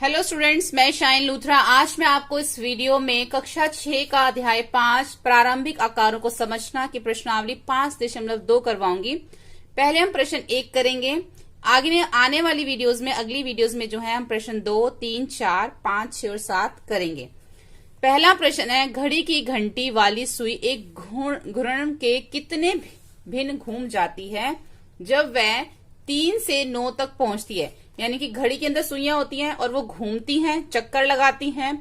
Hello students, मैं शाइन लूथरा। आज मैं आपको इस वीडियो में कक्षा 6 का अध्याय 5 प्रारंभिक आकारों को समझना की प्रश्नावली 5.2 करवाऊंगी। पहले हम प्रश्न 1 करेंगे। आगे आने वाली वीडियोस में, अगली वीडियोस में जो है हम प्रश्न 2, 3, 4, 5, 6 और 7 करेंगे। पहला प्रश्न है, घड़ी की घंटी वाली सुई एक घूर्णन के कितने भिन्न घूम जाती है जब वह 3 से 9 तक पहुंचती है। यानी कि घड़ी के अंदर सुइयां होती हैं और वो घूमती हैं, चक्कर लगाती हैं।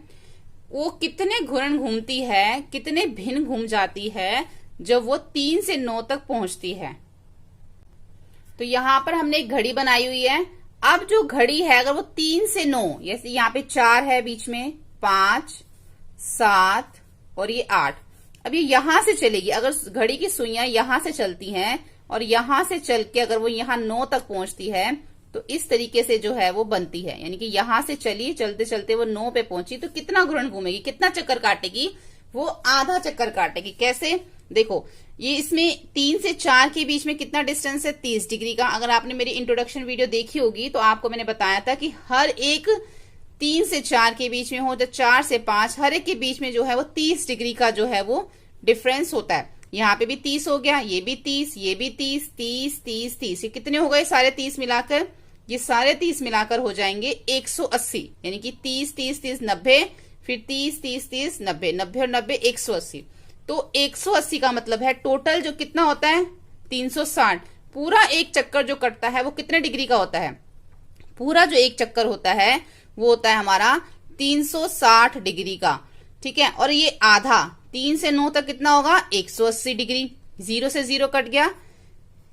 वो कितने घूर्णन घूमती है, कितने भिन्न घूम जाती है जब वो 3 से 9 तक पहुंचती है। तो यहां पर हमने एक घड़ी बनाई हुई है। अब जो घड़ी है, अगर वो 3 से 9, जैसे यहाँ पे 4 है, बीच में 5, 7 और ये 8। अब ये यहां से चलेगी। अगर घड़ी की सुइयां यहां से चलती हैं और यहां से चल के अगर वो यहाँ 9 तक पहुंचती है तो इस तरीके से जो है वो बनती है। यानी कि यहां से चली, चलते चलते वो 9 पे पहुंची तो कितना घूर्णन घूमेगी, कितना चक्कर काटेगी? वो आधा चक्कर काटेगी। कैसे? देखो, ये इसमें 3 से 4 के बीच में कितना डिस्टेंस है? 30 डिग्री का। अगर आपने मेरी इंट्रोडक्शन वीडियो देखी होगी तो आपको मैंने बताया था कि हर एक 3 से 4 के बीच में हो, तो 4 से 5, हर एक के बीच में जो है वो 30 डिग्री का जो है वो डिफरेंस होता है। यहाँ पे भी 30 हो गया, ये भी 30, ये भी 30, 30, 30, 30। ये कितने हो गए सारे 30 मिलाकर? ये सारे 30 मिलाकर हो जाएंगे 180। यानी कि 30, 30, 30, 90, फिर 30, 30, 30, 90, 90 और 90, 180। तो 180 का मतलब है टोटल जो कितना होता है? 360। पूरा एक चक्कर जो कटता है वो कितने डिग्री का होता है? पूरा जो एक चक्कर होता है वो होता है हमारा 360 डिग्री का। ठीक है। और ये आधा 3 से 9 तक कितना होगा? 180 डिग्री। 0 से 0 कट गया,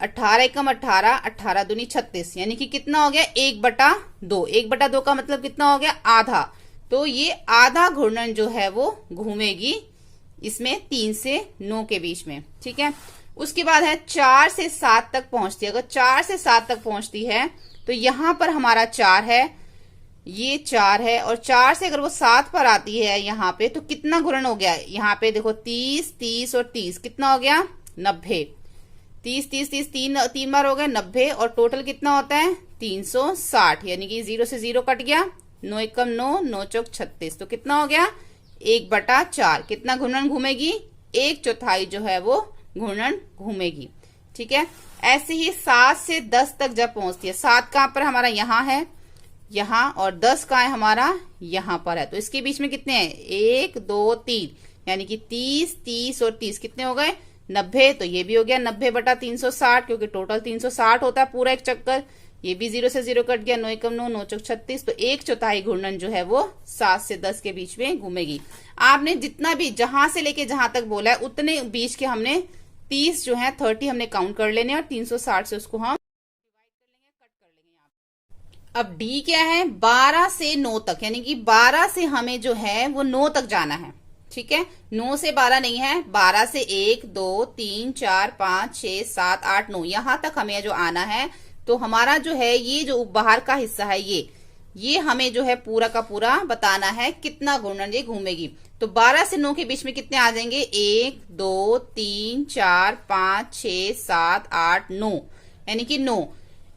18 एकम 18, 18 दूनी 36। यानी कि कितना हो गया? 1/2। 1/2 का मतलब कितना हो गया? आधा। तो ये आधा घूर्णन जो है वो घूमेगी इसमें 3 से 9 के बीच में। ठीक है। उसके बाद है 4 से 7 तक पहुंचती है। अगर 4 से 7 तक पहुंचती है तो यहां पर हमारा 4 है, ये 4 है, और 4 से अगर वो 7 पर आती है यहाँ पे तो कितना घूर्णन हो गया? यहाँ पे देखो 30, 30 और 30, कितना हो गया? 90। 30, 30, 30, तीन बार हो गए 90, और टोटल कितना होता है? 360। यानी कि 0 से 0 कट गया, 9 एकम 9, 9 चौक 36। तो कितना हो गया? 1/4। कितना घूर्णन घूमेगी? 1/4 जो है वो घूर्णन घूमेगी। ठीक है। ऐसे ही 7 से 10 तक जब पहुंचती है, 7 कहां पर? हमारा यहाँ है, यहाँ, और 10 का है हमारा यहाँ पर है। तो इसके बीच में कितने हैं? 1, 2, 3। यानी कि 30, 30 और 30 कितने हो गए? 90। तो ये भी हो गया 90/360, क्योंकि टोटल 360 होता है पूरा एक चक्कर। ये भी 0 से 0 कट गया, 9 एकम 9, 9 चौक 36। तो 1/4 घूर्णन जो है वो 7 से 10 के बीच में घूमेगी। आपने जितना भी जहां से लेके जहां तक बोला है उतने बीच के हमने 30 जो है 30 हमने काउंट कर लेने, और 360 से उसको हम अब डी क्या है? 12 से 9 तक। यानी कि 12 से हमें जो है वो 9 तक जाना है। ठीक है। 9 से 12 नहीं है, 12 से 1, 2, 3, 4, 5, 6, 7, 8, 9, यहां तक हमें जो आना है। तो हमारा जो है ये जो बाहर का हिस्सा है ये हमें जो है पूरा का पूरा बताना है कितना घूर्णन ये घूमेगी। तो 12 से 9 के बीच में कितने आ जाएंगे? 1, 2, 3, 4, 5, 6, 7, 8, 9। यानी कि 9।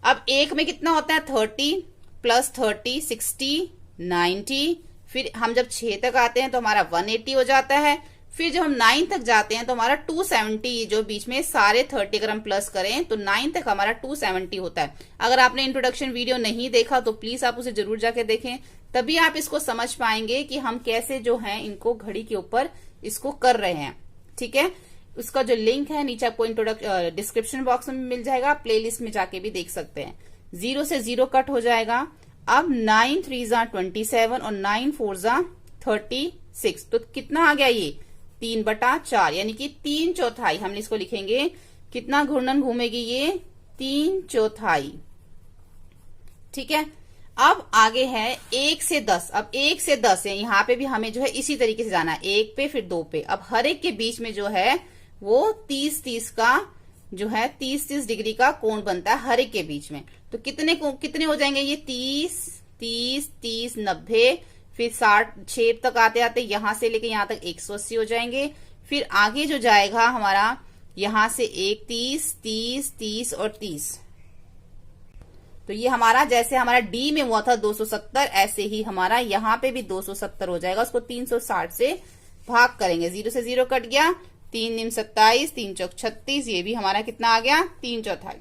अब एक में कितना होता है? 30 प्लस 30, 60, 90। फिर हम जब 6 तक आते हैं तो हमारा 180 हो जाता है। फिर जब हम 9 तक जाते हैं तो हमारा 270, जो बीच में सारे 30 अगर हम प्लस करें तो 9 तक हमारा 270 होता है। अगर आपने इंट्रोडक्शन वीडियो नहीं देखा तो प्लीज आप उसे जरूर जाके देखें, तभी आप इसको समझ पाएंगे कि हम कैसे जो है इनको घड़ी के ऊपर इसको कर रहे हैं। ठीक है। उसका जो लिंक है नीचे आपको डिस्क्रिप्शन बॉक्स में मिल जाएगा, प्लेलिस्ट में जाके भी देख सकते हैं। 0 से 0 कट हो जाएगा। अब 9 3 27 और 9 4 36। तो कितना आ गया? ये 3/4। यानी कि 3/4 हमने इसको लिखेंगे। कितना घूर्णन घूमेगी ये? 3/4। ठीक है। अब आगे है 1 से 10। अब 1 से 10 है, यहाँ पे भी हमें जो है इसी तरीके से जाना है, 1 पे फिर 2 पे। अब हर एक के बीच में जो है वो 30-30 का जो है 30-30 डिग्री का कोण बनता है हर एक के बीच में। तो कितने हो जाएंगे ये? 30, 30, 30, 90, फिर 60, 6 तक आते आते यहां से लेके यहां तक 180 हो जाएंगे। फिर आगे जो जाएगा हमारा यहां से 1, 30, 30, 30 और 30। तो ये हमारा जैसे हमारा डी में हुआ था 270, ऐसे ही हमारा यहाँ पे भी 270 हो जाएगा। उसको 360 से भाग करेंगे, 0 से 0 कट गया, 3 निम 27, 3 चौक 36, ये भी हमारा कितना आ गया 3/4।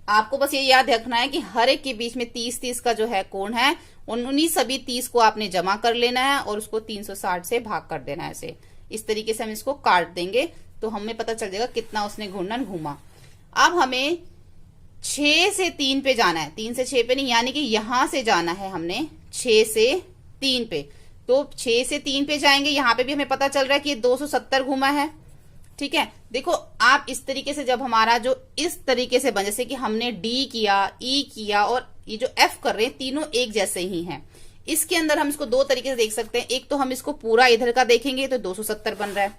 आपको बस ये याद रखना है कि हर एक के बीच में 30-30 का जो है कोण है, उन्हीं सभी 30 को आपने जमा कर लेना है और उसको 360 से भाग कर देना है। ऐसे इस तरीके से हम इसको काट देंगे तो हमें पता चल जाएगा कितना उसने घूर्णन घूमा। अब हमें 6 से 3 पे जाना है, 3 से 6 पे नहीं, यानी कि यहां से जाना है हमने 6 से 3 पे। तो 6 से 3 पे जाएंगे, यहां पे भी हमें पता चल रहा है कि 270 घूमा है। ठीक है, देखो आप इस तरीके से जब हमारा जो इस तरीके से बन, जैसे कि हमने डी किया, ई किया और ये जो एफ कर रहे हैं, तीनों एक जैसे ही हैं। इसके अंदर हम इसको दो तरीके से देख सकते हैं। एक तो हम इसको पूरा इधर का देखेंगे तो 270 बन रहा है,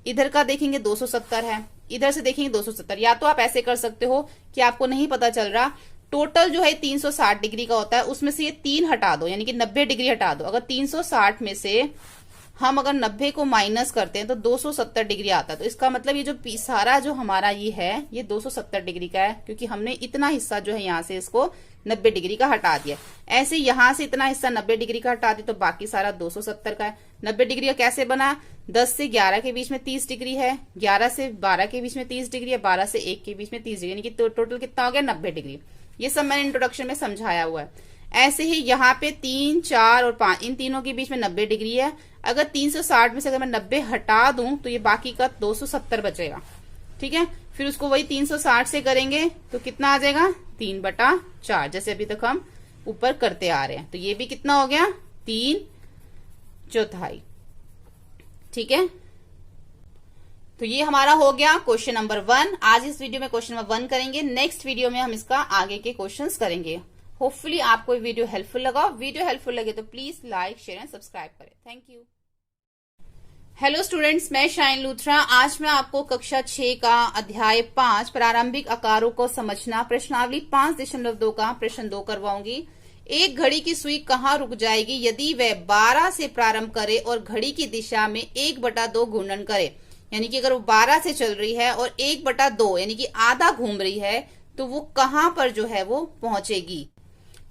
इधर का देखेंगे 270 है, इधर से देखेंगे 270। या तो आप ऐसे कर सकते हो कि आपको नहीं पता चल रहा, टोटल जो है 360 डिग्री का होता है, उसमें से ये 3 हटा दो, यानी कि 90 डिग्री हटा दो। अगर 360 में से हम अगर 90 को माइनस करते हैं तो 270 डिग्री आता है। तो इसका मतलब ये जो सारा जो हमारा ये है, ये 270 डिग्री का है, क्योंकि हमने इतना हिस्सा जो है यहाँ से इसको 90 डिग्री का हटा दिया। ऐसे यहाँ से इतना हिस्सा 90 डिग्री का हटा दिया तो बाकी सारा 270 का है। 90 डिग्री का कैसे बना, 10 से 11 के बीच में 30 डिग्री है, 11 से 12 के बीच में 30 डिग्री है, 12 से 1 के बीच में 30 डिग्री, यानी कि टोटल कितना हो गया 90 डिग्री। ये सब मैंने इंट्रोडक्शन में समझाया हुआ है। ऐसे ही यहाँ पे 3, 4 और 5, इन तीनों के बीच में 90 डिग्री है। अगर 360 में से अगर मैं 90 हटा दूं तो ये बाकी का 270 बचेगा। ठीक है, फिर उसको वही 360 से करेंगे तो कितना आ जाएगा 3/4, जैसे अभी तक हम ऊपर करते आ रहे हैं। तो ये भी कितना हो गया 3/4। ठीक है, तो ये हमारा हो गया क्वेश्चन नंबर 1। आज इस वीडियो में क्वेश्चन नंबर 1 करेंगे, नेक्स्ट वीडियो में हम इसका आगे के क्वेश्चंस करेंगे। होपफुली आपको ये वीडियो हेल्पफुल लगा। वीडियो हेल्पफुल लगे तो please like, share and subscribe करें। Thank you. हेलो स्टूडेंट्स, मैं शाइन लूथरा। आज मैं आपको कक्षा 6 का अध्याय 5 प्रारंभिक आकारों को समझना प्रश्नावली 5.2 का प्रश्न 2 करवाऊंगी। एक घड़ी की सुई कहाँ रुक जाएगी यदि वह 12 से प्रारंभ करे और घड़ी की दिशा में 1/2 घूर्णन करे। यानी कि अगर वो 12 से चल रही है और 1/2 यानी कि आधा घूम रही है तो वो कहाँ पर जो है वो पहुंचेगी।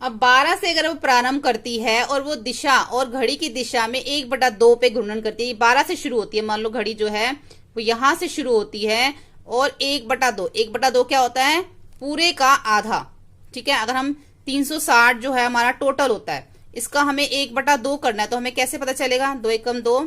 अब 12 से अगर वो प्रारंभ करती है और वो दिशा और घड़ी की दिशा में 1/2 पे घूर्णन करती है, 12 से शुरू होती है, मान लो घड़ी जो है वो यहां से शुरू होती है और 1/2 क्या होता है पूरे का आधा। ठीक है, अगर हम 360 जो है हमारा टोटल होता है, इसका हमें 1/2 करना है तो हमें कैसे पता चलेगा, 2 एकम 2,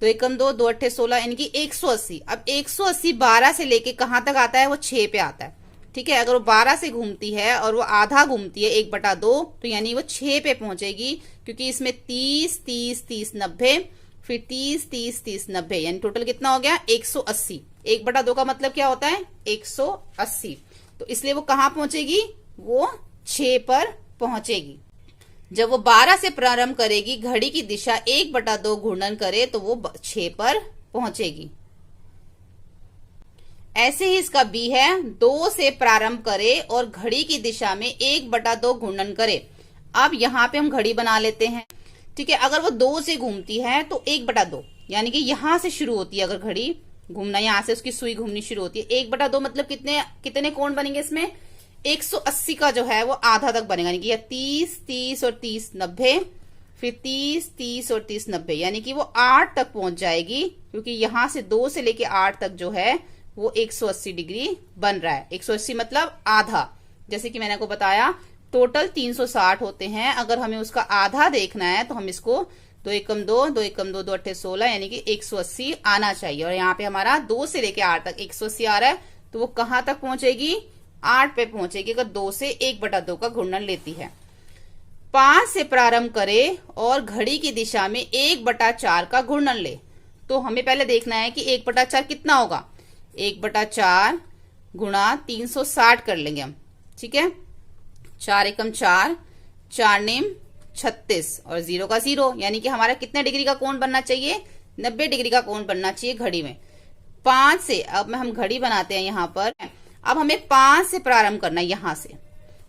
2 एकम 2, 2 अट्ठे 16, यानी कि 180। अब 180 12 से लेके कहां तक आता है, वो 6 पे आता है। ठीक है, अगर वो 12 से घूमती है और वो आधा घूमती है 1/2 तो यानी वो 6 पे पहुंचेगी, क्योंकि इसमें 30, 30, 30, 90, फिर 30, 30, 30, 90, यानी टोटल कितना हो गया 180। 1/2 का मतलब क्या होता है 180। तो इसलिए वो कहां पहुंचेगी, वो 6 पर पहुंचेगी। जब वो 12 से प्रारंभ करेगी, घड़ी की दिशा 1/2 घूर्णन करे तो वो 6 पर पहुंचेगी। ऐसे ही इसका बी है, 2 से प्रारंभ करे और घड़ी की दिशा में 1/2 घूर्णन करे। अब यहाँ पे हम घड़ी बना लेते हैं। ठीक है, अगर वो 2 से घूमती है तो 1/2 यानी कि यहां से शुरू होती है, अगर घड़ी घूमना यहां से उसकी सुई घूमनी शुरू होती है, 1/2 मतलब कितने कोण बनेंगे इसमें 180 का जो है वो आधा तक बनेगा, यानी कि 30, 30 और 30 90, फिर 30, 30 और 30 90, यानी कि वो 8 तक पहुंच जाएगी, क्योंकि यहां से 2 से लेके 8 तक जो है वो 180 डिग्री बन रहा है। 180 मतलब आधा, जैसे कि मैंने आपको बताया टोटल 360 होते हैं, अगर हमें उसका आधा देखना है तो हम इसको 2 एकम 2, 2 एकम 2, 2 अट्ठे 16, यानी कि 180 आना चाहिए। और यहाँ पे हमारा 2 से लेके 8 तक 180 आ रहा है, तो वो कहां तक पहुंचेगी 8 पे पहुंचेगी, अगर 2 से 1/2 का घूर्णन लेती है। 5 से प्रारंभ करे और घड़ी की दिशा में 1/4 का घूर्णन ले, तो हमें पहले देखना है कि 1/4 कितना होगा, 1/4 गुणा 360 कर लेंगे हम। ठीक है, 4 एकम 4, 4 नेम 36 और 0 का 0, यानी कि हमारा कितने डिग्री का कोण बनना चाहिए 90 डिग्री का कोण बनना चाहिए घड़ी में। 5 से अब हम घड़ी बनाते हैं यहाँ पर, अब हमें 5 से प्रारंभ करना है यहां से,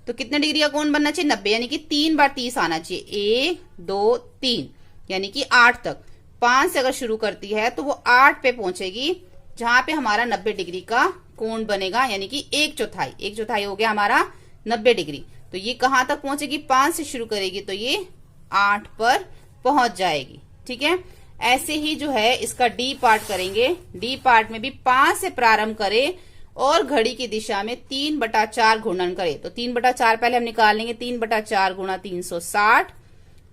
तो कितने डिग्री का कोण बनना चाहिए 90, यानी कि 3 बार 30 आना चाहिए, 1 2 3, यानी कि 8 तक। 5 से अगर शुरू करती है तो वो 8 पे पहुंचेगी, जहां पे हमारा 90 डिग्री का कोण बनेगा, यानी कि 1/4 हो गया हमारा 90 डिग्री। तो ये कहां तक पहुंचेगी, 5 से शुरू करेगी तो ये 8 पर पहुंच जाएगी। ठीक है, ऐसे ही जो है इसका डी पार्ट करेंगे। डी पार्ट में भी 5 से प्रारंभ करें और घड़ी की दिशा में 3/4 घूर्णन करें। तो 3/4 पहले हम निकाल लेंगे, 3/4 गुणा 360,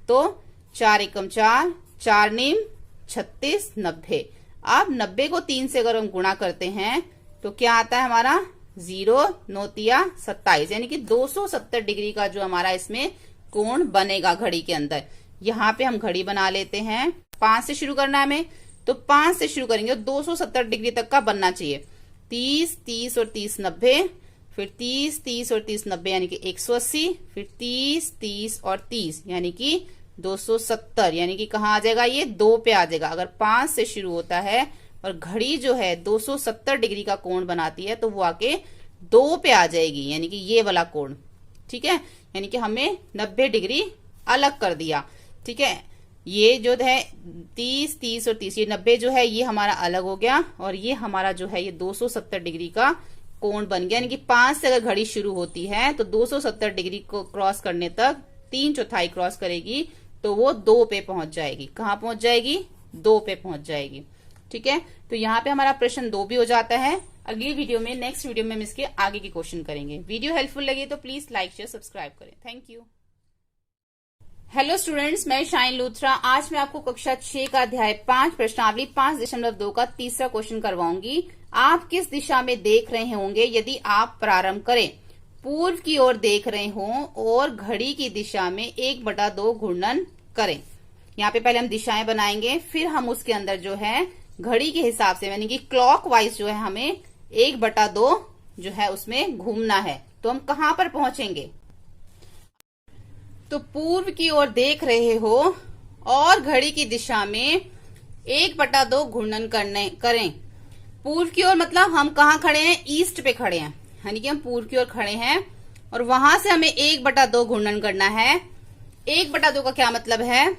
तो 4 एकम 4, 4 नीम 36, 90। अब 90 को 3 से अगर हम गुणा करते हैं तो क्या आता है हमारा, 0 9 27, यानी कि 270 डिग्री का जो हमारा इसमें कोण बनेगा घड़ी के अंदर। यहाँ पे हम घड़ी बना लेते हैं, 5 से शुरू करना है हमें, तो 5 से शुरू करेंगे, 270 डिग्री तक का बनना चाहिए। 30 30 और 30 90, फिर 30 30 और 30 90 यानी कि 180, फिर 30 30 और 30 यानी कि 270, यानी कि कहाँ आ जाएगा, ये 2 पे आ जाएगा। अगर 5 से शुरू होता है और घड़ी जो है 270 डिग्री का कोण बनाती है तो वो आके 2 पे आ जाएगी, यानी कि ये वाला कोण। ठीक है, यानी कि हमें 90 डिग्री अलग कर दिया। ठीक है, ये जो है 30 30 और 30, ये 90 जो है ये हमारा अलग हो गया और ये हमारा जो है ये 270 डिग्री का कोण बन गया। यानी कि 5 से अगर घड़ी शुरू होती है तो 270 डिग्री को क्रॉस करने तक 3/4 क्रॉस करेगी तो वो 2 पे पहुंच जाएगी। कहाँ पहुंच जाएगी, 2 पे पहुंच जाएगी। ठीक है, तो यहाँ पे हमारा प्रश्न 2 भी हो जाता है। अगली वीडियो में, नेक्स्ट वीडियो में हम इसके आगे के क्वेश्चन करेंगे। वीडियो हेल्पफुल लगी तो प्लीज लाइक शेयर सब्सक्राइब करें। Thank you. हेलो स्टूडेंट्स, मैं शाइन लूथरा। आज मैं आपको कक्षा 6 का अध्याय 5 प्रश्नावली 5.2 का तीसरा क्वेश्चन करवाऊंगी। आप किस दिशा में देख रहे होंगे यदि आप प्रारंभ करें, पूर्व की ओर देख रहे हों और घड़ी की दिशा में 1/2 घूर्णन करें। यहाँ पे पहले हम दिशाएं बनाएंगे, फिर हम उसके अंदर जो है घड़ी के हिसाब से यानी कि क्लॉकवाइज जो है हमें 1/2 जो है उसमें घूमना है। तो हम कहां पर पहुंचेंगे, तो पूर्व की ओर देख रहे हो और घड़ी की दिशा में 1/2 घूर्णन करें। पूर्व की ओर मतलब हम कहाँ खड़े हैं, ईस्ट पे खड़े हैं, यानी कि हम पूर्व की ओर खड़े हैं और वहां से हमें 1/2 घूर्णन करना है। 1/2 का क्या मतलब है,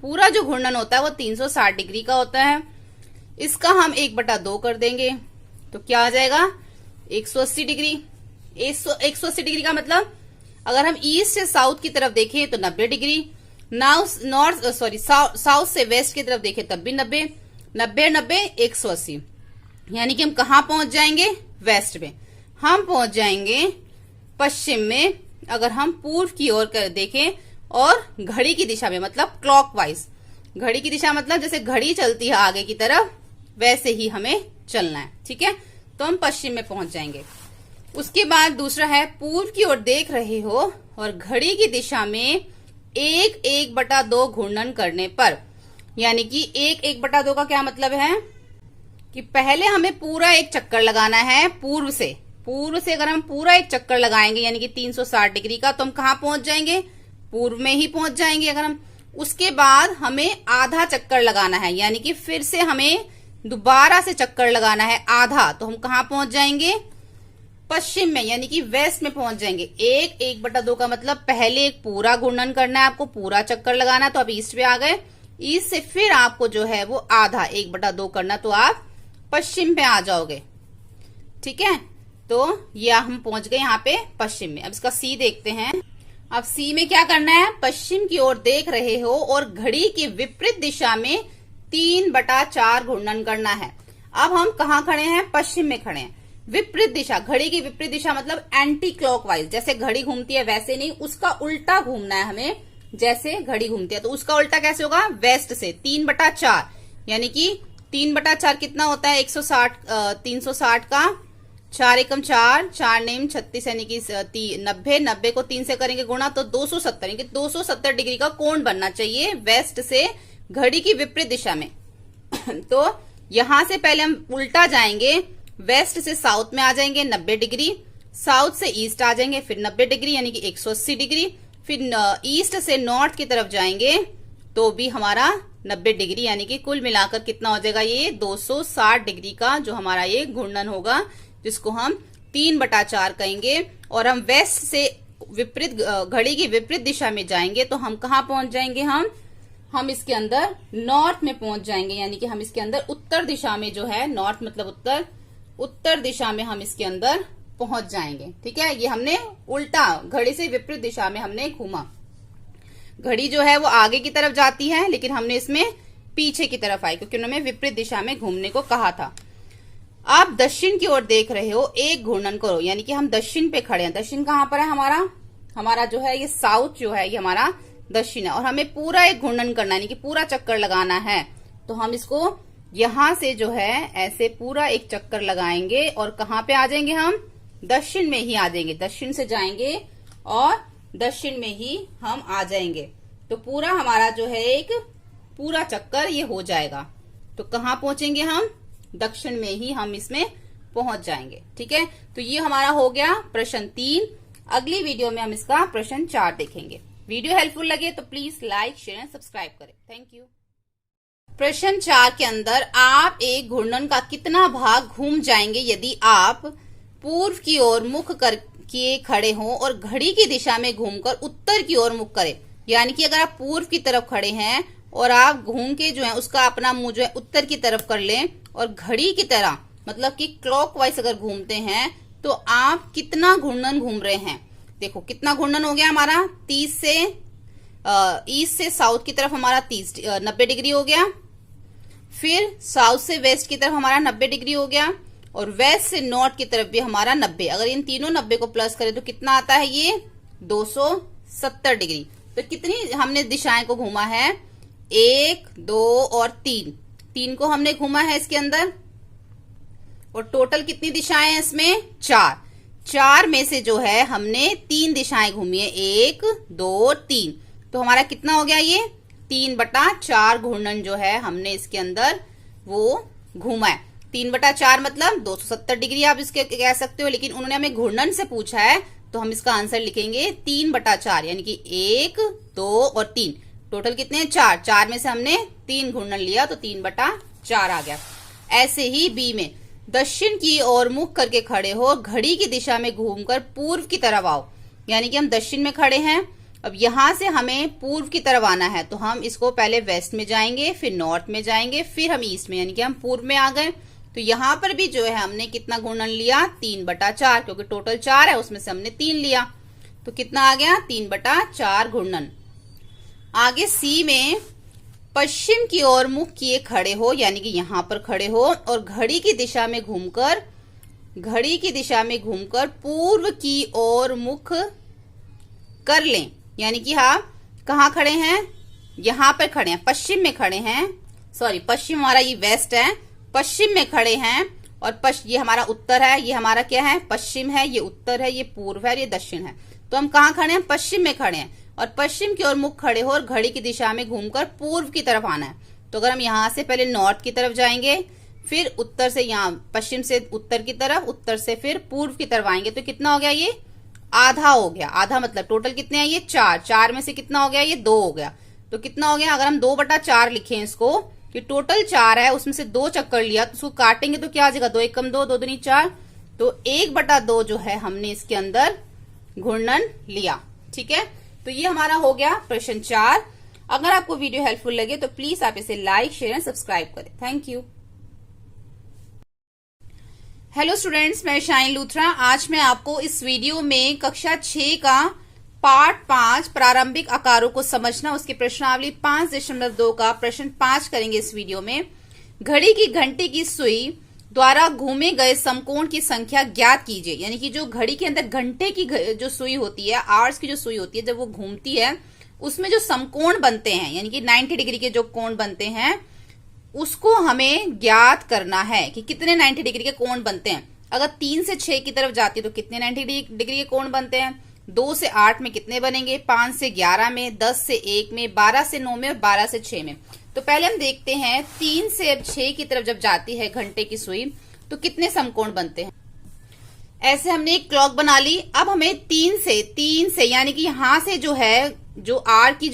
पूरा जो घूर्णन होता है वो 360 डिग्री का होता है। इसका हम 1/2 कर देंगे तो क्या आ जाएगा, 180 डिग्री। 180 डिग्री का मतलब अगर हम ईस्ट से साउथ की तरफ देखें तो 90 डिग्री, साउथ से वेस्ट की तरफ देखें तब भी 90 90 90 180, यानी कि हम कहाँ पहुंच जाएंगे, वेस्ट में। हम पहुंच जाएंगे पश्चिम में अगर हम पूर्व की ओर देखें और घड़ी की दिशा में मतलब क्लॉकवाइज। घड़ी की दिशा मतलब जैसे घड़ी चलती है आगे की तरफ वैसे ही हमें चलना है। ठीक है, तो हम पश्चिम में पहुंच जाएंगे। उसके बाद दूसरा है, पूर्व की ओर देख रहे हो और घड़ी की दिशा में 1/2 घूर्णन करने पर, यानी कि 1/2 का क्या मतलब है कि पहले हमें पूरा एक चक्कर लगाना है पूर्व से। पूर्व से अगर हम पूरा एक चक्कर लगाएंगे यानी कि 360 डिग्री का, तो हम कहाँ पहुंच जाएंगे, पूर्व में ही पहुंच जाएंगे। अगर हम उसके बाद हमें आधा चक्कर लगाना है, यानी कि फिर से हमें दोबारा से चक्कर लगाना है आधा, तो हम कहाँ पहुंच जाएंगे, पश्चिम में, यानी कि वेस्ट में पहुंच जाएंगे। 1/2 का मतलब पहले एक पूरा घूर्णन करना है, आपको पूरा चक्कर लगाना, तो आप ईस्ट पे आ गए। ईस्ट से फिर आपको जो है वो आधा 1/2 करना, तो आप पश्चिम पे आ जाओगे। ठीक है, तो ये हम पहुंच गए यहाँ पे पश्चिम में। अब इसका सी देखते हैं। अब सी में क्या करना है, पश्चिम की ओर देख रहे हो और घड़ी की विपरीत दिशा में 3/4 घूर्णन करना है। अब हम कहाँ खड़े हैं, पश्चिम में खड़े हैं। विपरीत दिशा, घड़ी की विपरीत दिशा मतलब एंटी क्लॉकवाइज, जैसे घड़ी घूमती है वैसे नहीं, उसका उल्टा घूमना है हमें। जैसे घड़ी घूमती है तो उसका उल्टा कैसे होगा, वेस्ट से 3/4, यानी कि 3/4 कितना होता है, 360 का 4 एकम 4, 4 नेम 36, यानी कि 90, 90 को 3 से करेंगे गुणा तो 270, यानी कि 270 डिग्री का कोण बनना चाहिए वेस्ट से घड़ी की विपरीत दिशा में। तो यहां से पहले हम उल्टा जाएंगे, वेस्ट से साउथ में आ जाएंगे 90 डिग्री, साउथ से ईस्ट आ जाएंगे फिर 90 डिग्री यानी कि 180 डिग्री, फिर ईस्ट से नॉर्थ की तरफ जाएंगे तो भी हमारा 90 डिग्री, यानी कि कुल मिलाकर कितना हो जाएगा, ये 260 डिग्री का जो हमारा ये घूर्णन होगा, जिसको हम 3/4 कहेंगे। और हम वेस्ट से विपरीत, घड़ी की विपरीत दिशा में जाएंगे तो हम कहाँ पहुंच जाएंगे, हम इसके अंदर नॉर्थ में पहुंच जाएंगे, यानी कि हम इसके अंदर उत्तर दिशा में जो है, नॉर्थ मतलब उत्तर दिशा में हम इसके अंदर पहुंच जाएंगे। ठीक है, ये हमने उल्टा घड़ी से विपरीत दिशा में हमने घूमा। घड़ी जो है वो आगे की तरफ जाती है, लेकिन हमने इसमें पीछे की तरफ आई क्योंकि उन्होंने विपरीत दिशा में घूमने को कहा था। आप दक्षिण की ओर देख रहे हो, एक घूर्णन करो, यानी कि हम दक्षिण पे खड़े हैं। दक्षिण कहाँ पर है हमारा जो है ये साउथ जो है ये हमारा दक्षिण है, और हमें पूरा एक घूर्णन करना है, यानी कि पूरा चक्कर लगाना है। तो हम इसको यहां से जो है ऐसे पूरा एक चक्कर लगाएंगे और कहाँ पे आ जाएंगे, हम दक्षिण में ही आ जाएंगे। दक्षिण से जाएंगे और दक्षिण में ही हम आ जाएंगे। तो पूरा हमारा जो है एक पूरा चक्कर ये हो जाएगा। तो कहाँ पहुंचेंगे हम, दक्षिण में ही हम इसमें पहुंच जाएंगे। ठीक है, तो ये हमारा हो गया प्रश्न 3। अगली वीडियो में हम इसका प्रश्न 4 देखेंगे। वीडियो हेल्पफुल लगे तो please like, share and subscribe करें। Thank you. प्रश्न 4 के अंदर आप एक घूर्णन का कितना भाग घूम जाएंगे यदि आप पूर्व की ओर मुख कर किए खड़े हों और घड़ी की दिशा में घूमकर उत्तर की ओर मुख करें। यानी कि अगर आप पूर्व की तरफ खड़े हैं और आप घूम के जो है उसका अपना मुंह जो है उत्तर की तरफ कर लें और घड़ी की तरह मतलब कि क्लॉकवाइज अगर घूमते हैं तो आप कितना घूर्णन घूम रहे हैं। देखो कितना घूर्णन हो गया हमारा, 30 से ईस्ट से साउथ की तरफ हमारा 90 डिग्री हो गया। फिर साउथ से वेस्ट की तरफ हमारा 90 डिग्री हो गया और वेस्ट से नॉर्थ की तरफ भी हमारा 90। अगर इन तीनों 90 को प्लस करें तो कितना आता है, ये 270 डिग्री। तो कितनी हमने दिशाएं को घूमा है, 1, 2 और 3 को हमने घूमा है इसके अंदर। और टोटल कितनी दिशाएं हैं इसमें, 4 में से जो है हमने 3 दिशाएं घूमी है, 1, 2, 3। तो हमारा कितना हो गया, ये 3/4 घूर्णन जो है हमने इसके अंदर वो घूमा है। 3/4 मतलब 270 डिग्री आप इसके कह सकते हो, लेकिन उन्होंने हमें घूर्णन से पूछा है तो हम इसका आंसर लिखेंगे 3/4, यानी कि 1, 2 और 3। टोटल कितने हैं, 4 में से हमने 3 घूर्णन लिया तो 3/4 आ गया। ऐसे ही बी में दक्षिण की ओर मुख करके खड़े हो, घड़ी की दिशा में घूमकर पूर्व की तरफ आओ। यानी कि हम दक्षिण में खड़े हैं, अब यहां से हमें पूर्व की तरफ आना है तो हम इसको पहले वेस्ट में जाएंगे, फिर नॉर्थ में जाएंगे, फिर हम ईस्ट में, यानी कि हम पूर्व में आ गए। तो यहां पर भी जो है हमने कितना घूर्णन लिया, 3/4, क्योंकि टोटल 4 है उसमें से हमने 3 लिया। तो कितना आ गया, 3/4 घूर्णन। आगे सी में पश्चिम की ओर मुख किए खड़े हो, यानी कि यहां पर खड़े हो और घड़ी की दिशा में घूमकर पूर्व की ओर मुख कर लें। यानी कि हाँ कहाँ खड़े हैं, यहां पर खड़े हैं, पश्चिम में खड़े हैं। सॉरी, पश्चिम हमारा ये वेस्ट है, पश्चिम में खड़े हैं और ये हमारा उत्तर है, ये हमारा क्या है, पश्चिम है, ये उत्तर है, ये पूर्व है, ये दक्षिण है। तो हम कहाँ खड़े हैं, पश्चिम में खड़े हैं और पश्चिम की ओर मुख खड़े हो और घड़ी की दिशा में घूमकर पूर्व की तरफ आना है। तो अगर हम यहाँ से पहले नॉर्थ की तरफ जाएंगे, फिर उत्तर से यहाँ पश्चिम से उत्तर की तरफ, उत्तर से फिर पूर्व की तरफ आएंगे तो कितना हो गया, ये आधा हो गया। आधा मतलब टोटल कितने हैं, ये 4 में से कितना हो गया, ये 2 हो गया। तो कितना हो गया, अगर हम 2/4 लिखें इसको कि टोटल 4 है उसमें से 2 चक्कर लिया तो उसको काटेंगे तो क्या आ जाएगा, 2 1 कम 2, 2 दूनी 4। तो 1/2 जो है हमने इसके अंदर घूर्णन लिया। ठीक है, तो ये हमारा हो गया प्रश्न 4। अगर आपको वीडियो हेल्पफुल लगे तो प्लीज आप इसे लाइक, शेयर एंड सब्सक्राइब करें। Thank you. हेलो स्टूडेंट्स, मैं शाइन लूथरा। आज मैं आपको इस वीडियो में कक्षा 6 का पार्ट 5 प्रारंभिक आकारों को समझना उसकी प्रश्नावली 5.2 का प्रश्न 5 करेंगे। इस वीडियो में घड़ी की घंटे की सुई द्वारा घूमे गए समकोण की संख्या ज्ञात कीजिए। यानी कि जो घड़ी के अंदर घंटे की जो सुई होती है, आवर्स की जो सुई होती है, जब वो घूमती है उसमें जो समकोण बनते हैं, यानी कि 90 डिग्री के जो कोण बनते हैं उसको हमें ज्ञात करना है कि कितने 90 डिग्री के कोण बनते हैं। अगर 3 से 6 की तरफ जाती है तो कितने 90 डिग्री के कोण बनते हैं, 2 से 8 में कितने बनेंगे, 5 से 11 में, 10 से 1 में, 12 से 9 में और 12 से 6 में। तो पहले हम देखते हैं 3 से 6 की तरफ जब जाती है घंटे की सुई तो कितने समकोण बनते हैं। ऐसे हमने एक क्लॉक बना ली। अब हमें 3 से यानी कि यहां से जो है जो आर की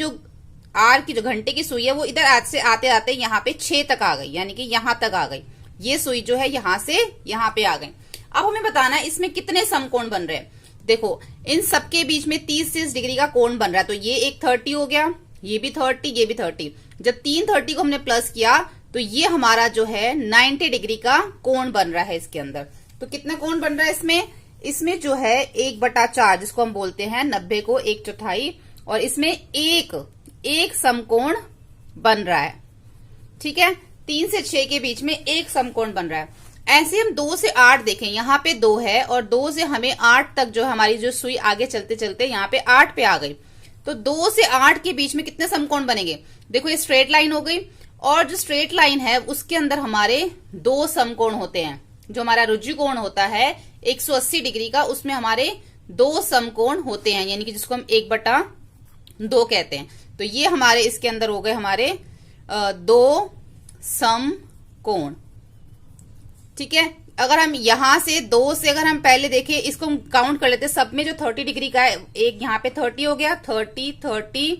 जो घंटे की सुई है वो इधर आज से आते आते यहाँ पे 6 तक आ गई, यानी कि यहां तक आ गई। ये सुई जो है यहां से यहां पे आ गई। अब हमें बताना है इसमें कितने समकोण बन रहे हैं। देखो इन सबके बीच में 30 डिग्री का कोण बन रहा है। तो ये एक 30 हो गया, ये भी 30, ये भी 30। जब 3 30 को हमने प्लस किया तो ये हमारा जो है 90 डिग्री का कोण बन रहा है इसके अंदर। तो कितना कोण बन रहा है इसमें, इसमें जो है 1/4 जिसको हम बोलते हैं 90 को 1/4, और इसमें एक समकोण बन रहा है। ठीक है, 3 से 6 के बीच में एक समकोण बन रहा है। ऐसे हम 2 से 8 देखें, यहाँ पे 2 है और 2 से हमें 8 तक जो हमारी जो सुई आगे चलते चलते यहाँ पे 8 पे आ गई, तो 2 से 8 के बीच में कितने समकोण बनेंगे? देखो ये स्ट्रेट लाइन हो गई, और जो स्ट्रेट लाइन है उसके अंदर हमारे 2 समकोण होते हैं। जो हमारा रुजु कोण होता है 180 डिग्री का, उसमें हमारे 2 समकोण होते हैं, यानी कि जिसको हम 1/2 कहते हैं। तो ये हमारे इसके अंदर हो गए हमारे 2 समकोण। ठीक है, अगर हम यहां से 2 से अगर हम पहले देखें, इसको हम काउंट कर लेते हैं, सब में जो 30 डिग्री का है, एक यहाँ पे 30 हो गया, 30 30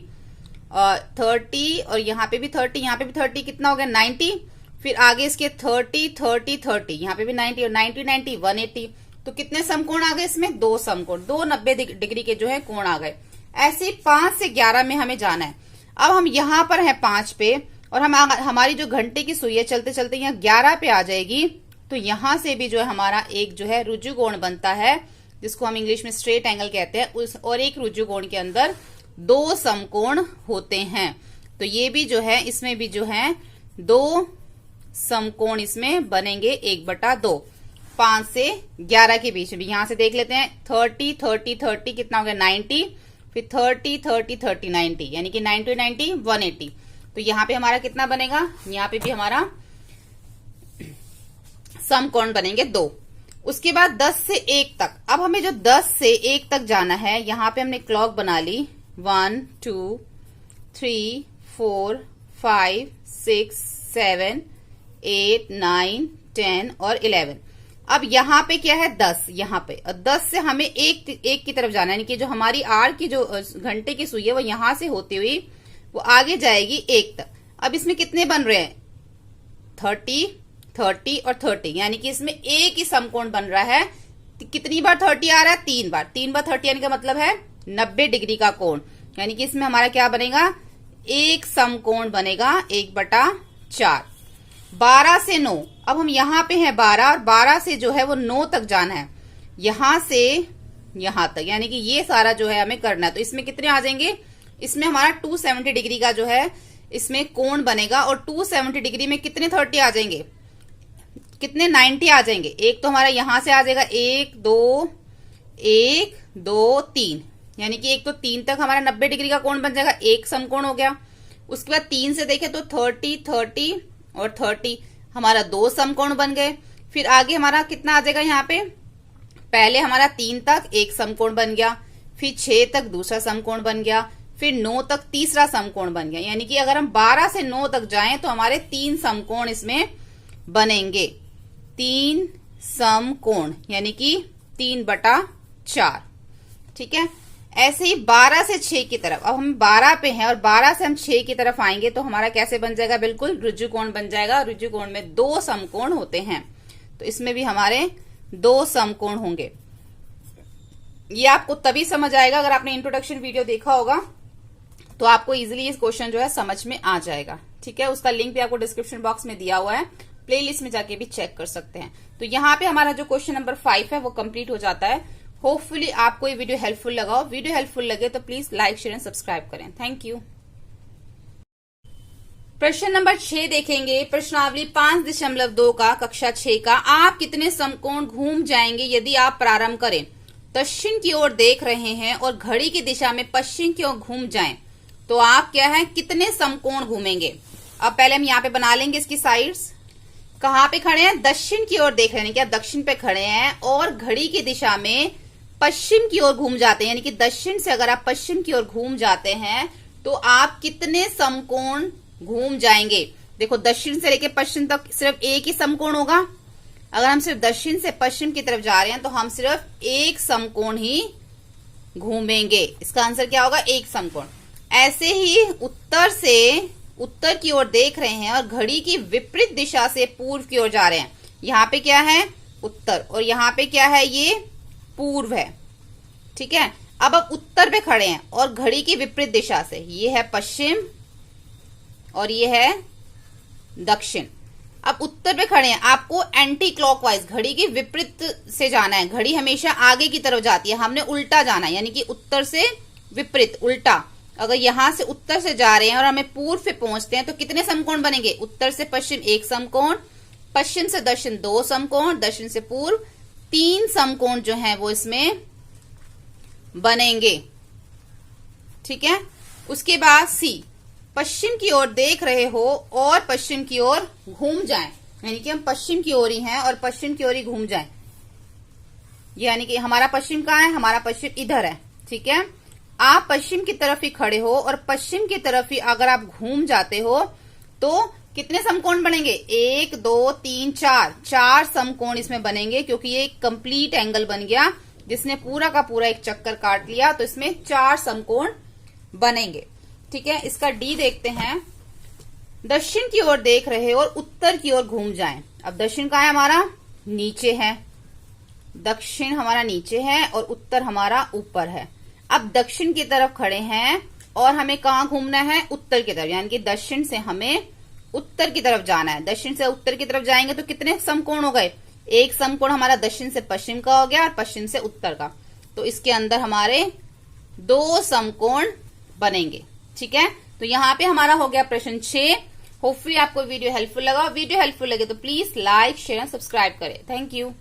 30, और यहाँ पे भी 30, यहाँ पे भी 30, कितना हो गया 90। फिर आगे इसके 30 30 30, यहाँ पे भी 90 और 90 90 180। तो कितने समकोण आ गए इसमें? 2 समकोण, 2 90 डिग्री के जो है कोण आ गए। ऐसे 5 से 11 में हमें जाना है। अब हम यहाँ पर हैं 5 पे, और हम हमारी जो घंटे की सुई है चलते चलते यहाँ 11 पे आ जाएगी, तो यहां से भी जो है हमारा एक जो है रुजु कोण बनता है, जिसको हम इंग्लिश में स्ट्रेट एंगल कहते हैं। उस और एक रुजु कोण के अंदर 2 समकोण होते हैं। तो ये भी जो है, इसमें भी जो है 2 समकोण इसमें बनेंगे 1/2, 5 से 11 के बीच में। यहां से देख लेते हैं, 30 30 30 कितना हो गया 90, फिर 30 30 30 90, यानी कि 90 90 180। तो यहाँ पे हमारा कितना बनेगा? यहाँ पे भी हमारा समकोण बनेंगे 2। उसके बाद 10 से 1 तक, अब हमें जो 10 से 1 तक जाना है, यहाँ पे हमने क्लॉक बना ली 1 2 3 4 5 6 7 8 9 10 और 11। अब यहाँ पे क्या है 10, यहाँ पे 10 से हमें एक की तरफ जाना है, यानी कि जो हमारी आर की जो घंटे की सुई है वो यहां से होती हुई वो आगे जाएगी 1 तक। अब इसमें कितने बन रहे हैं? 30 30 और 30, यानी कि इसमें एक ही समकोण बन रहा है। कितनी बार 30 आ रहा है? 3 बार। 3 बार 30 यानी का मतलब है 90 डिग्री का कोण, यानी कि इसमें हमारा क्या बनेगा? एक समकोण बनेगा 1/4। 12 से 9, अब हम यहाँ पे हैं 12, और 12 से जो है वो 9 तक जाना है, यहां से यहां तक, यानी कि ये सारा जो है हमें करना है। तो इसमें कितने आ जाएंगे? इसमें हमारा 270 डिग्री का जो है इसमें कोण बनेगा, और 270 डिग्री में कितने 30 आ जाएंगे? कितने 90 आ जाएंगे? एक तो हमारा यहां से आ जाएगा 1 2 3, यानी कि 1 तो 3 तक हमारा 90 डिग्री का कोण बन जाएगा, एक समकोण हो गया। उसके बाद 3 से देखें तो 30 30 और 30, हमारा 2 समकोण बन गए। फिर आगे हमारा कितना आ जाएगा? यहाँ पे पहले हमारा 3 तक एक समकोण बन गया, फिर 6 तक दूसरा समकोण बन गया, फिर 9 तक तीसरा समकोण बन गया। यानी कि अगर हम 12 से 9 तक जाएं तो हमारे 3 समकोण इसमें बनेंगे, 3 समकोण, यानी कि 3/4। ठीक है, ऐसे ही 12 से 6 की तरफ, अब हम 12 पे हैं और 12 से हम 6 की तरफ आएंगे तो हमारा कैसे बन जाएगा? बिल्कुल रुजु कोण बन जाएगा। रुजु कोण में 2 समकोण होते हैं, तो इसमें भी हमारे 2 समकोण होंगे। ये आपको तभी समझ आएगा अगर आपने इंट्रोडक्शन वीडियो देखा होगा, तो आपको इजीली इस क्वेश्चन जो है समझ में आ जाएगा। ठीक है, उसका लिंक भी आपको डिस्क्रिप्शन बॉक्स में दिया हुआ है, प्लेलिस्ट में जाके भी चेक कर सकते हैं। तो यहाँ पे हमारा जो क्वेश्चन नंबर 5 है वो कंप्लीट हो जाता है। होपफुली आपको ये वीडियो हेल्पफुल लगा हो। वीडियो हेल्पफुल लगे तो please like share and subscribe करें। Thank you. प्रश्न नंबर 6 देखेंगे, प्रश्नावली 5.2 का कक्षा 6 का। आप कितने समकोण घूम जाएंगे यदि आप प्रारंभ करें, दक्षिण की ओर देख रहे हैं और घड़ी की दिशा में पश्चिम की ओर घूम जाएं, तो आप क्या है कितने समकोण घूमेंगे? अब पहले हम यहाँ पे बना लेंगे इसकी साइड्स। कहाँ पे खड़े हैं? दक्षिण की ओर देख रहे हैं, क्या दक्षिण पे खड़े हैं और घड़ी की दिशा में पश्चिम की ओर घूम जाते हैं, यानी कि दक्षिण से अगर आप पश्चिम की ओर घूम जाते हैं तो आप कितने समकोण घूम जाएंगे? देखो दक्षिण से लेके पश्चिम तक सिर्फ एक ही समकोण होगा। अगर हम सिर्फ दक्षिण से पश्चिम की तरफ जा रहे हैं तो हम सिर्फ एक समकोण ही घूमेंगे। इसका आंसर क्या होगा? एक समकोण। ऐसे ही उत्तर से उत्तर की ओर देख रहे हैं और घड़ी की विपरीत दिशा से पूर्व की ओर जा रहे हैं। यहाँ पे क्या है? उत्तर, और यहाँ पे क्या है? ये पूर्व है। ठीक है, अब आप उत्तर पे खड़े हैं और घड़ी की विपरीत दिशा से, ये है पश्चिम और ये है दक्षिण। अब उत्तर पे खड़े हैं, आपको एंटी क्लॉकवाइज घड़ी के विपरीत से जाना है। घड़ी हमेशा आगे की तरफ जाती है, हमने उल्टा जाना है, यानी कि उत्तर से विपरीत उल्टा। अगर यहां से उत्तर से जा रहे हैं और हमें पूर्व पे पहुंचते हैं तो कितने समकोण बनेंगे? उत्तर से पश्चिम 1 समकोण, पश्चिम से दक्षिण 2 समकोण, दक्षिण से पूर्व 3 समकोण जो है वो इसमें बनेंगे। ठीक है। उसके बाद सी, पश्चिम की ओर देख रहे हो और पश्चिम की ओर घूम जाएं, यानी कि हम पश्चिम की ओर ही हैं और पश्चिम की ओर ही घूम जाएं, यानी कि हमारा पश्चिम कहाँ है? हमारा पश्चिम इधर है। ठीक है। आप पश्चिम की तरफ ही खड़े हो और पश्चिम की तरफ ही अगर आप घूम जाते हो तो कितने समकोण बनेंगे? 1 2 3 4 समकोण इसमें बनेंगे, क्योंकि ये एक कंप्लीट एंगल बन गया जिसने पूरा का पूरा एक चक्कर काट लिया, तो इसमें 4 समकोण बनेंगे। ठीक है। इसका डी देखते हैं। दक्षिण की ओर देख रहे हो और उत्तर की ओर घूम जाएं। अब दक्षिण कहाँ है? हमारा नीचे है, दक्षिण हमारा नीचे है और उत्तर हमारा ऊपर है। अब दक्षिण की तरफ खड़े हैं और हमें कहाँ घूमना है? उत्तर की तरफ, यानी कि दक्षिण से हमें उत्तर की तरफ जाना है। दक्षिण से उत्तर की तरफ जाएंगे तो कितने समकोण हो गए? 1 समकोण हमारा दक्षिण से पश्चिम का हो गया और पश्चिम से उत्तर का, तो इसके अंदर हमारे 2 समकोण बनेंगे। ठीक है। तो यहाँ पे हमारा हो गया प्रश्न 6। होपफुली आपको वीडियो हेल्पफुल लगा। वीडियो हेल्पफुल लगे तो प्लीज लाइक शेयर सब्सक्राइब करें। Thank you.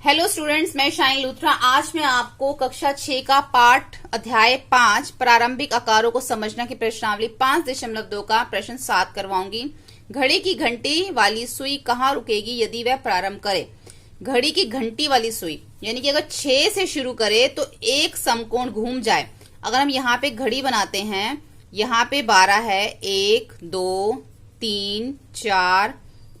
हेलो स्टूडेंट्स, मैं शाइन लूथरा। आज मैं आपको कक्षा 6 का पाठ अध्याय 5 प्रारंभिक आकारों को समझना की प्रश्नावली 5.2 का प्रश्न 7 करवाऊंगी। घड़ी की घंटी वाली सुई कहाँ रुकेगी यदि वह प्रारंभ करे? घड़ी की घंटी वाली सुई यानी कि अगर 6 से शुरू करे तो 1 समकोण घूम जाए। अगर हम यहाँ पे घड़ी बनाते हैं, यहाँ पे 12 है, 1 2 3 4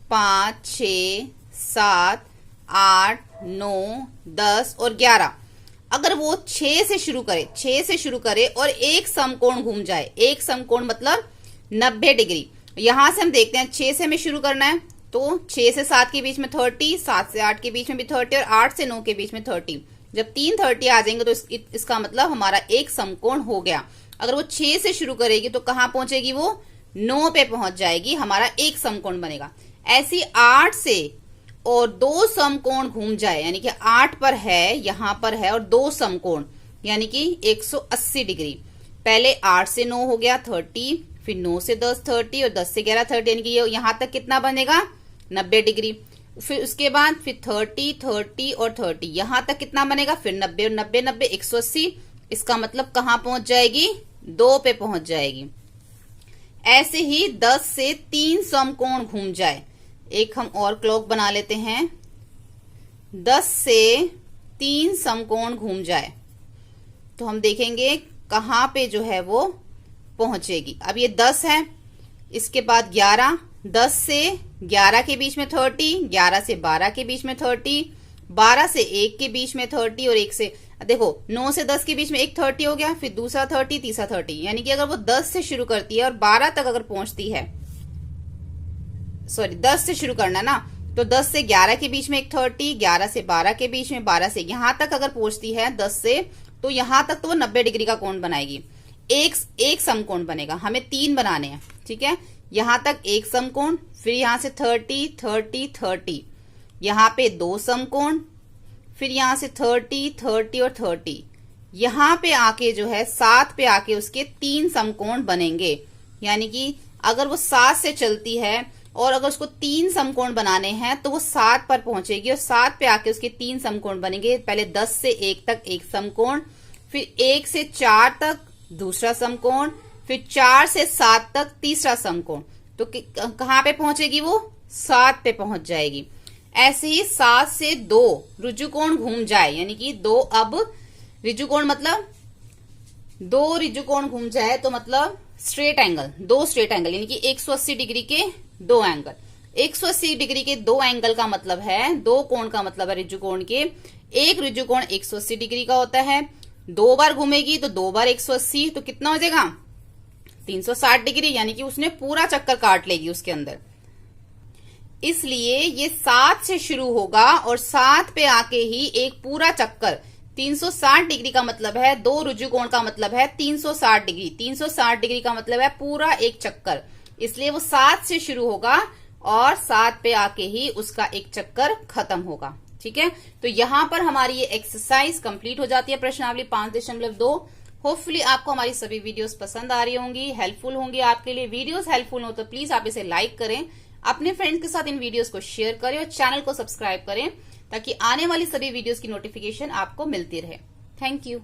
5 6 7 8 9 10 और 11। अगर वो 6 से शुरू करे और 1 समकोण घूम जाए, 1 समकोण मतलब 90 डिग्री। यहां से हम देखते हैं 6 से हमें शुरू करना है तो 6 से 7 के बीच में 30, 7 से 8 के बीच में भी 30 और 8 से 9 के बीच में 30। जब 3 30 आ जाएंगे तो इसका मतलब हमारा 1 समकोण हो गया। अगर वो 6 से शुरू करेगी तो कहां पहुंचेगी? वो 9 पे पहुंच जाएगी, हमारा 1 समकोण बनेगा। ऐसी 8 से और 2 समकोण घूम जाए, यानी कि 8 पर है, यहां पर है और 2 समकोण यानी कि 180 डिग्री। पहले 8 से 9 हो गया 30, फिर 9 से 10 30 और 10 से 11 30, यानी कि ये यहां तक कितना बनेगा? 90 डिग्री। फिर उसके बाद फिर 30 30 और 30, यहां तक कितना बनेगा? फिर 90 और 90 90 180। इसका मतलब कहां पहुंच जाएगी? 2 पे पहुंच जाएगी। ऐसे ही 10 से 3 समकोण घूम जाए। एक हम और क्लॉक बना लेते हैं। 10 से 3 समकोण घूम जाए तो हम देखेंगे कहां पे जो है वो पहुंचेगी। अब ये 10 है, इसके बाद 11, 10 से 11 के बीच में 30, 11 से 12 के बीच में 30, 12 से 1 के बीच में 30 और 1 से देखो 9 से 10 के बीच में एक 30 हो गया, फिर दूसरा 30, तीसरा 30। यानी कि अगर वो 10 से शुरू करती है और 12 तक अगर पहुंचती है, सॉरी 10 से शुरू करना ना, तो 10 से 11 के बीच में एक 30, 11 से 12 के बीच में, 12 से यहां तक अगर पहुंचती है 10 से, तो यहां तक तो वो 90 डिग्री का कोण बनाएगी। एक समकोण बनेगा, हमें 3 बनाने हैं। ठीक है। यहां तक 1 समकोण, फिर यहां से 30 30 30, यहां पे 2 समकोण, फिर यहां से 30 30 और 30, यहां पे आके जो है 7 पे आके उसके 3 समकोण बनेंगे। यानी कि अगर वो 7 से चलती है और अगर उसको 3 समकोण बनाने हैं तो वो 7 पर पहुंचेगी और 7 पे आके उसके 3 समकोण बनेंगे। पहले 10 से 1 तक 1 समकोण, फिर 1 से 4 तक दूसरा समकोण, फिर 4 से 7 तक तीसरा समकोण। तो कहां पे पहुंचेगी? वो 7 पे पहुंच जाएगी। ऐसे ही 7 से 2 ऋजुकोण घूम जाए, यानी कि 2 अब ऋजुकोण मतलब 2 ऋजुकोण घूम जाए तो मतलब स्ट्रेट एंगल, 2 स्ट्रेट एंगल यानी कि 180 डिग्री के 2 एंगल। 180 डिग्री के 2 एंगल का मतलब है, 2 कोण का मतलब है ऋजुकोण के। एक ऋजुकोण 180 डिग्री का होता है, 2 बार घूमेगी तो 2 बार 180, तो कितना हो जाएगा? 360 डिग्री, यानी कि उसने पूरा चक्कर काट लेगी उसके अंदर। इसलिए ये 7 से शुरू होगा और 7 पे आके ही एक पूरा चक्कर 360 डिग्री का मतलब है, 2 ऋजुकोण का मतलब है 360 डिग्री। 360 डिग्री का मतलब है पूरा एक चक्कर, इसलिए वो 7 से शुरू होगा और 7 पे आके ही उसका एक चक्कर खत्म होगा। ठीक है, तो यहां पर हमारी ये एक्सरसाइज कंप्लीट हो जाती है प्रश्नावली 5.2। होपफुली आपको हमारी सभी वीडियोस पसंद आ रही होंगी, हेल्पफुल होंगी आपके लिए। वीडियोस हेल्पफुल हो तो प्लीज आप इसे लाइक करें, अपने फ्रेंड्स के साथ इन वीडियोस को शेयर करें और चैनल को सब्सक्राइब करें ताकि आने वाली सभी वीडियोस की नोटिफिकेशन आपको मिलती रहे। Thank you.